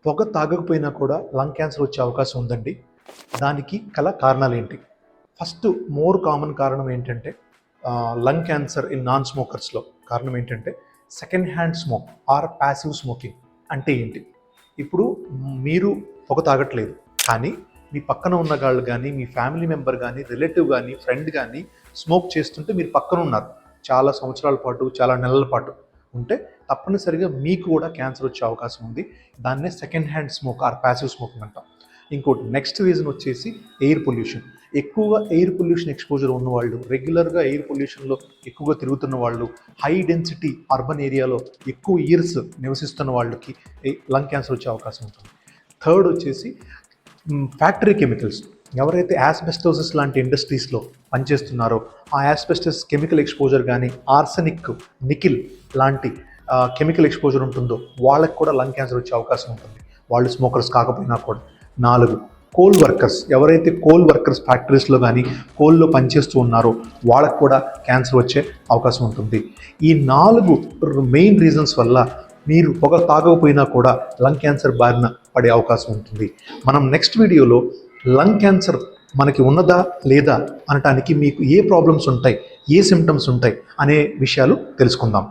పొగ తాగకపోయినా కూడా lung cancer వచ్చే అవకాశం ఉందండి. దానికి కారణాలు ఏంటి? ఫస్ట్ మోర్ కామన్ కారణం ఏంటంటే లంగ్ క్యాన్సర్ ఇన్ నాన్ స్మోకర్స్లో కారణం ఏంటంటే second hand smoke or passive smoking. అంటే ఏంటి? ఇప్పుడు మీరు పొగ తాగట్లేదు, కానీ మీ పక్కన ఉన్న వాళ్ళు కానీ, మీ ఫ్యామిలీ మెంబర్ కానీ, రిలేటివ్ కానీ, ఫ్రెండ్ కానీ స్మోక్ చేస్తుంటే మీరు పక్కన ఉన్నారు చాలా సంవత్సరాల పాటు, చాలా నెలల పాటు ఉంటే తప్పనిసరిగా మీకు కూడా క్యాన్సర్ వచ్చే అవకాశం ఉంది. దాన్నే second hand smoke or passive smoking అంటాం. ఇంకోటి నెక్స్ట్ రీజన్ వచ్చేసి ఎయిర్ పొల్యూషన్. ఎక్కువగా ఎయిర్ పొల్యూషన్ ఎక్స్పోజర్ ఉన్నవాళ్ళు, రెగ్యులర్గా ఎయిర్ పొల్యూషన్లో ఎక్కువగా తిరుగుతున్న వాళ్ళు, హై డెన్సిటీ అర్బన్ ఏరియాలో ఎక్కువ ఇయర్స్ నివసిస్తున్న వాళ్ళకి లంగ్ క్యాన్సర్ వచ్చే అవకాశం ఉంటుంది. థర్డ్ వచ్చేసి ఫ్యాక్టరీ కెమికల్స్. ఎవరైతే యాస్బెస్టోసిస్ లాంటి ఇండస్ట్రీస్లో పనిచేస్తున్నారో ఆ యాస్బెస్టస్ కెమికల్ ఎక్స్పోజర్ కానీ, ఆర్సెనిక్, నికిల్ లాంటి కెమికల్ ఎక్స్పోజర్ ఉంటుందో వాళ్ళకి కూడా లంగ్ క్యాన్సర్ వచ్చే అవకాశం ఉంటుంది, వాళ్ళు స్మోకర్స్ కాకపోయినా కూడా. 4, కోల్ వర్కర్స్. ఎవరైతే కోల్ వర్కర్స్ ఫ్యాక్టరీస్లో కానీ కోల్లో పనిచేస్తూ ఉన్నారో వాళ్ళకు కూడా క్యాన్సర్ వచ్చే అవకాశం ఉంటుంది. ఈ 4 మెయిన్ రీజన్స్ వల్ల మీరు పొగ తాగకపోయినా కూడా లంగ్ క్యాన్సర్ బారిన పడే అవకాశం ఉంటుంది. మనం నెక్స్ట్ వీడియోలో లంగ్ క్యాన్సర్ మనకి ఉన్నదా లేదా అనటానికి మీకు ఏ ప్రాబ్లమ్స్ ఉంటాయి, ఏ సిమ్టమ్స్ ఉంటాయి అనే విషయాలు తెలుసుకుందాం.